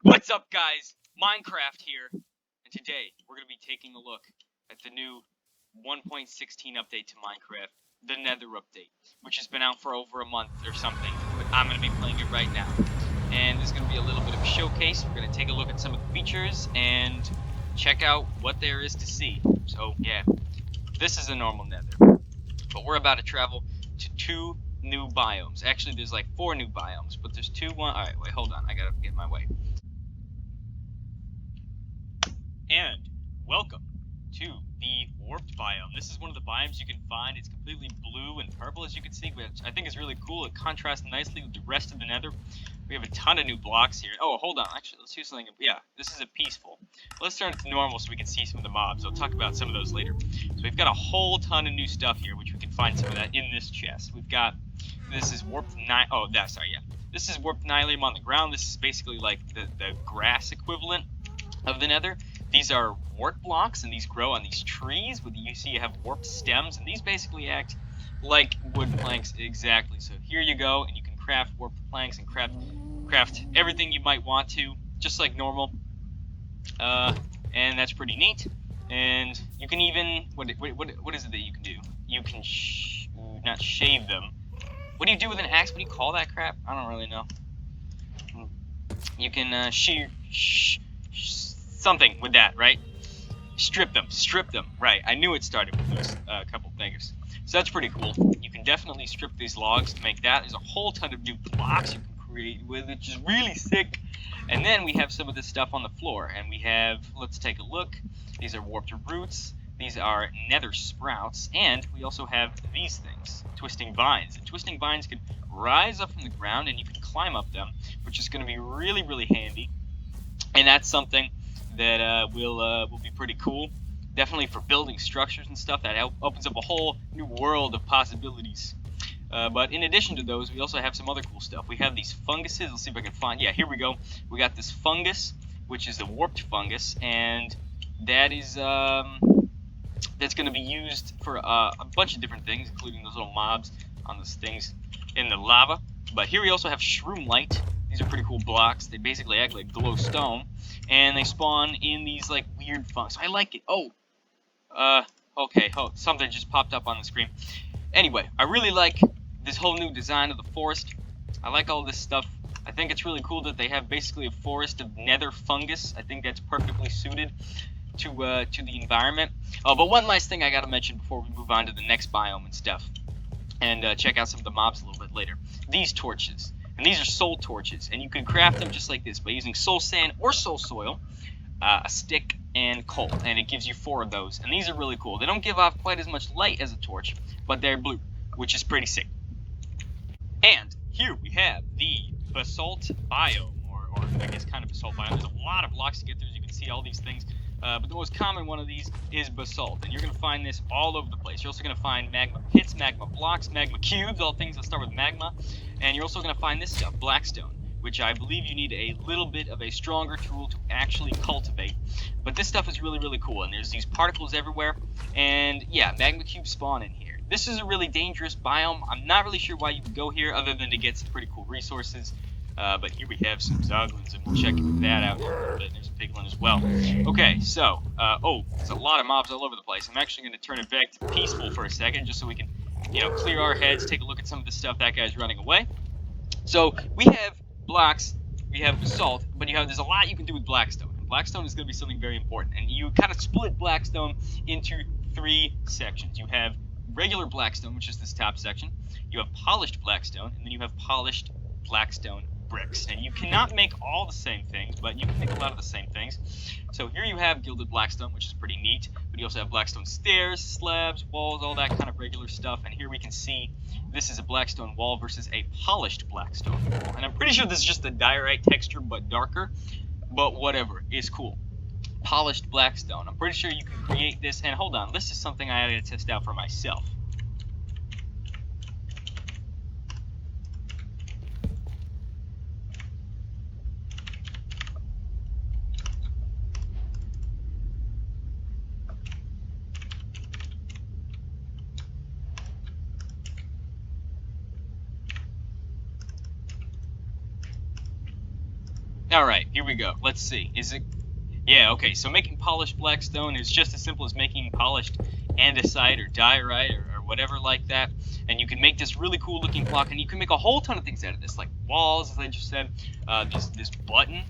What's up, guys? Minecraft here, and today we're going to be taking a look at the new 1.16 update to Minecraft, the Nether update, which has been out for over a month or something, but I'm going to be playing it right now. And this is going to be a little bit of a showcase. We're going to take a look at some of the features and check out what there is to see. So, yeah, this is a normal Nether, but we're about to travel to two new biomes. Actually, there's like 4 new biomes, but there's Alright, wait, hold on. I gotta get my way. And welcome to the warped biome. This is one of the biomes you can find. It's completely blue and purple, as you can see, which I think is really cool. It contrasts nicely with the rest of the Nether. We have a ton of new blocks here. Oh, hold on. Actually, let's do something. Yeah, this is a peaceful. Let's turn it to normal so we can see some of the mobs. I'll talk about some of those later. So we've got a whole ton of new stuff here, which we can find some of that in this chest. We've got, this is warped This is warped nylium on the ground. This is basically like the grass equivalent of the Nether. These are warp blocks, and these grow on these trees. You see you have warped stems, and these basically act like wood planks exactly. So here you go, and you can craft warped planks and craft everything you might want to, just like normal. And that's pretty neat. And you can even what is it that you can do? You can not shave them. What do you do with an axe? What do you call that crap? I don't really know. You can shear something with that, right? Strip them, right. I knew it started with those couple things. So that's pretty cool. You can definitely strip these logs to make that. There's a whole ton of new blocks you can create with, which is really sick. And then we have some of this stuff on the floor, and we have, let's take a look. These are warped roots. These are nether sprouts, and we also have these things, twisting vines. And twisting vines can rise up from the ground, and you can climb up them, which is going to be really, really handy. And that's something that will be pretty cool. Definitely for building structures and stuff. That opens up a whole new world of possibilities. But in addition to those, we also have some other cool stuff. We have these funguses. Let's see if I can find. Yeah, here we go. We got this fungus, which is the warped fungus, and that is that's going to be used for a bunch of different things, including those little mobs on those things in the lava. But here we also have shroom light. These are pretty cool blocks. They basically act like glowstone, and they spawn in these like weird fungus. I like it. Oh, okay. Oh, something just popped up on the screen. Anyway, I really like this whole new design of the forest. I like all this stuff. I think it's really cool that they have basically a forest of nether fungus. I think that's perfectly suited to the environment. Oh, but one last thing I gotta mention before we move on to the next biome and stuff, and check out some of the mobs a little bit later. These torches. And these are soul torches, and you can craft them just like this by using soul sand or soul soil, a stick, and coal, and it gives you 4 of those. And these are really cool. They don't give off quite as much light as a torch, but they're blue, which is pretty sick. And here we have the basalt biome, or I guess kind of basalt biome. There's a lot of blocks to get through, as you can see all these things. But the most common one of these is basalt, and you're going to find this all over the place. You're also going to find magma pits, magma blocks, magma cubes, all things that start with magma. And you're also going to find this stuff, blackstone, which I believe you need a little bit of a stronger tool to actually cultivate. But this stuff is really, really cool, and there's these particles everywhere. And yeah, magma cubes spawn in here. This is a really dangerous biome. I'm not really sure why you would go here other than to get some pretty cool resources. But here we have some zoglins, and we'll check that out in a little bit. There's a big one as well. Okay, so, there's a lot of mobs all over the place. I'm actually going to turn it back to peaceful for a second, just so we can, clear our heads, take a look at some of the stuff that guy's running away. So, we have blocks, we have basalt, but there's a lot you can do with blackstone. And blackstone is going to be something very important. And you kind of split blackstone into 3 sections. You have regular blackstone, which is this top section. You have polished blackstone, and then you have polished blackstone bricks. And you cannot make all the same things, but you can make a lot of the same things. So here you have gilded blackstone, which is pretty neat, but you also have blackstone stairs, slabs, walls, all that kind of regular stuff. And here we can see this is a blackstone wall versus a polished blackstone wall. And I'm pretty sure this is just a diorite texture, but darker, but whatever, it's cool. Polished blackstone. I'm pretty sure you can create this, and hold on, this is something I had to test out for myself. Alright, here we go. Let's see. Is it... Yeah, okay, so making polished blackstone is just as simple as making polished andesite or diorite or whatever like that. And you can make this really cool looking block, and you can make a whole ton of things out of this, like walls, as I just said, this button,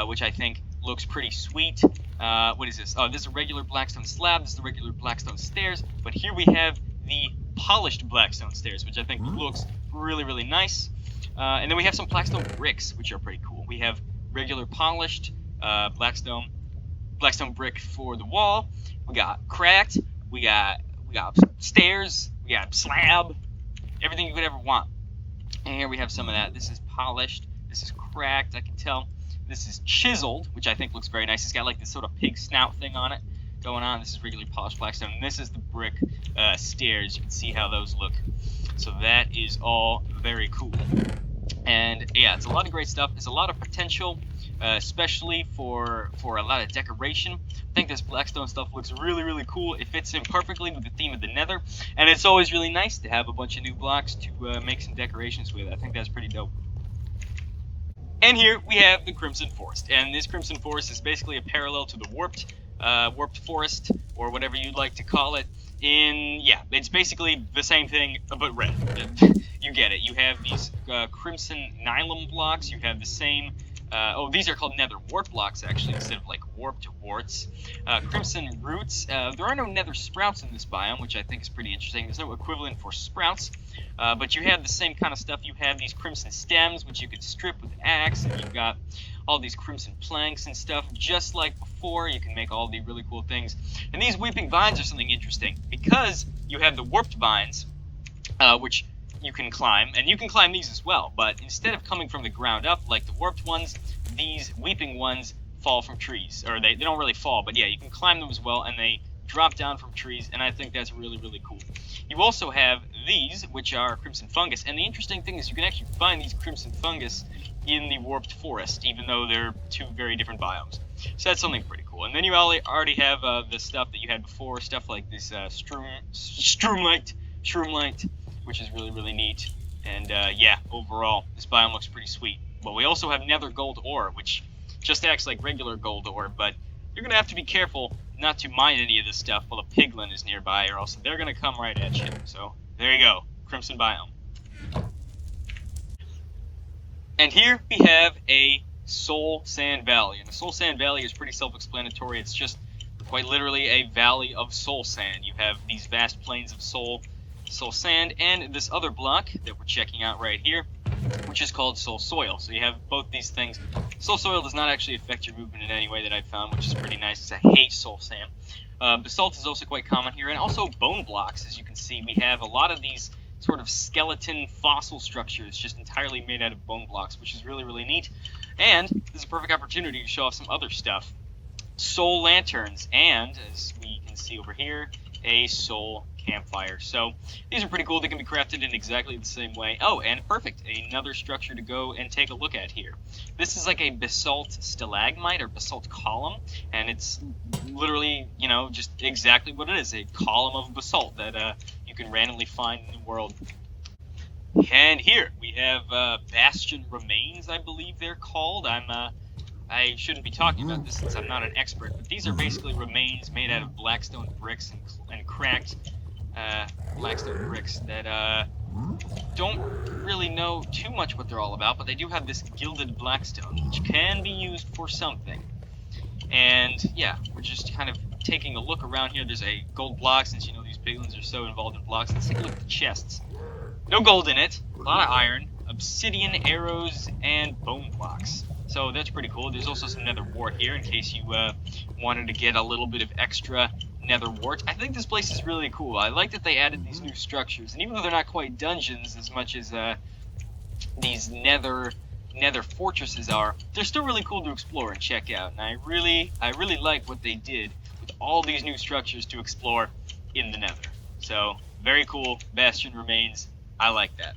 which I think looks pretty sweet. What is this? Oh, this is a regular blackstone slab, this is the regular blackstone stairs, but here we have the polished blackstone stairs, which I think looks really, really nice. And then we have some blackstone bricks, which are pretty cool. We have regular polished blackstone brick for the wall. We got cracked. We got stairs. We got slab. Everything you could ever want. And here we have some of that. This is polished. This is cracked, I can tell. This is chiseled, which I think looks very nice. It's got like this sort of pig snout thing on it going on. This is regularly polished blackstone. And this is the brick stairs. You can see how those look. So that is all very cool. And yeah, it's a lot of great stuff. There's a lot of potential, especially for a lot of decoration. I think this blackstone stuff looks really, really cool. It fits in perfectly with the theme of the Nether, and it's always really nice to have a bunch of new blocks to make some decorations with. I think that's pretty dope. And here we have the Crimson Forest, and this Crimson Forest is basically a parallel to the warped forest, or whatever you'd like to call it. Yeah, it's basically the same thing, but red. You get it. You have these crimson nylon blocks. You have the same... these are called nether wart blocks, actually, instead of, like, warped warts. Crimson roots. There are no nether sprouts in this biome, which I think is pretty interesting. There's no equivalent for sprouts. But you have the same kind of stuff. You have these crimson stems, which you could strip with an axe, and you've got all these crimson planks and stuff. Just like before, you can make all the really cool things. And these weeping vines are something interesting, because you have the warped vines, which you can climb, and you can climb these as well, but instead of coming from the ground up like the warped ones, these weeping ones fall from trees, or they don't really fall, but yeah, you can climb them as well, and they drop down from trees, and I think that's really, really cool. You also have these, which are crimson fungus, and the interesting thing is you can actually find these crimson fungus in the warped forest, even though they're two very different biomes. So that's something pretty cool. And then you already have the stuff that you had before, stuff like this shroomlight, which is really, really neat. And yeah, overall, this biome looks pretty sweet. But we also have nether gold ore, which just acts like regular gold ore, but you're going to have to be careful not to mine any of this stuff while a piglin is nearby, or else they're going to come right at you. So, there you go. Crimson biome. And here we have a Soul Sand Valley. And the Soul Sand Valley is pretty self-explanatory. It's just quite literally a valley of soul sand. You have these vast plains of soul sand, and this other block that we're checking out right here, which is called soul soil. So you have both these things. Soul soil does not actually affect your movement in any way that I've found, which is pretty nice because I hate soul sand. Basalt is also quite common here, and also bone blocks. As you can see, we have a lot of these sort of skeleton fossil structures just entirely made out of bone blocks, which is really, really neat. And this is a perfect opportunity to show off some other stuff. Soul lanterns, and as we can see over here, a soul campfire. So these are pretty cool. They can be crafted in exactly the same way. Oh, and perfect, another structure to go and take a look at here. This is like a basalt stalagmite or basalt column, and it's literally, you know, just exactly what it is, a column of basalt that you can randomly find in the world. And here we have bastion remains, I believe they're called. I shouldn't be talking about this since I'm not an expert, but these are basically remains made out of blackstone bricks and cracked blackstone bricks that don't really know too much what they're all about, but they do have this gilded blackstone, which can be used for something. And yeah, we're just kind of taking a look around here. There's a gold block, since you know these piglins are so involved in blocks. Let's take a look at the chests. No gold in it, a lot of iron, obsidian, arrows, and bone blocks. So that's pretty cool. There's also some nether wart here in case you wanted to get a little bit of extra nether wart. I think this place is really cool. I like that they added these new structures, and even though they're not quite dungeons as much as these nether fortresses are, they're still really cool to explore and check out. And I really like what they did with all these new structures to explore in the nether. So very cool. Bastion remains. I like that.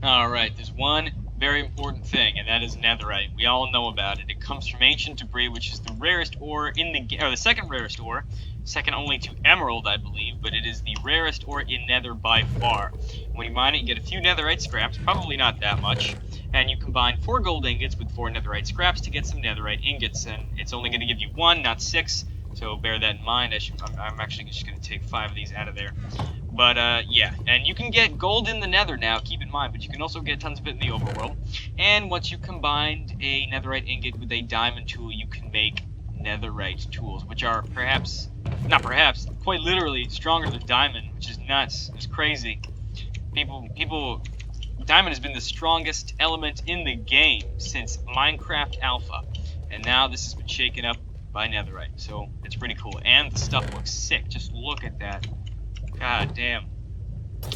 Alright, there's one very important thing, and that is netherite. We all know about it. It comes from ancient debris, which is the rarest ore in the second rarest ore, second only to emerald, I believe, but it is the rarest ore in nether by far. When you mine it, you get a few netherite scraps, probably not that much, and you combine 4 gold ingots with 4 netherite scraps to get some netherite ingots, and it's only going to give you 1, not 6, so bear that in mind. I'm actually just going to take 5 of these out of there. But, yeah, and you can get gold in the nether now, keep in mind, but you can also get tons of it in the overworld. And once you combined a netherite ingot with a diamond tool, you can make netherite tools, which are quite literally stronger than diamond, which is nuts. It's crazy. Diamond has been the strongest element in the game since Minecraft Alpha, and now this has been shaken up by netherite, so it's pretty cool. And the stuff looks sick. Just look at that. God damn.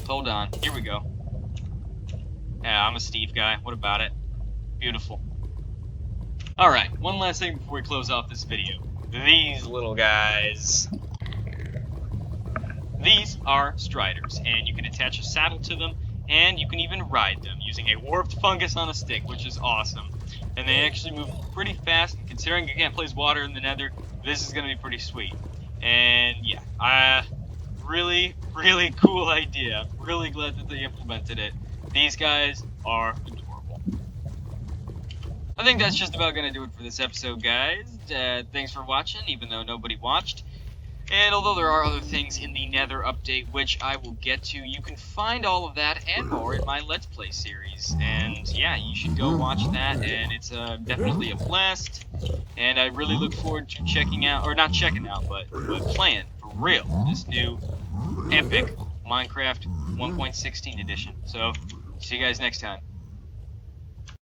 Hold on. Here we go. Yeah, I'm a Steve guy. What about it? Beautiful. Alright, one last thing before we close off this video. These little guys. These are striders, and you can attach a saddle to them, and you can even ride them using a warped fungus on a stick, which is awesome. And they actually move pretty fast, and considering you can't place water in the nether, this is going to be pretty sweet. And yeah, really, really cool idea. Really glad that they implemented it. These guys are adorable. I think that's just about going to do it for this episode, guys. Thanks for watching, even though nobody watched. And although there are other things in the Nether update, which I will get to, you can find all of that and more in my Let's Play series. And yeah, you should go watch that, and it's definitely a blast. And I really look forward to checking out, or not checking out, but playing, for real, this new epic Minecraft 1.16 edition. So, see you guys next time.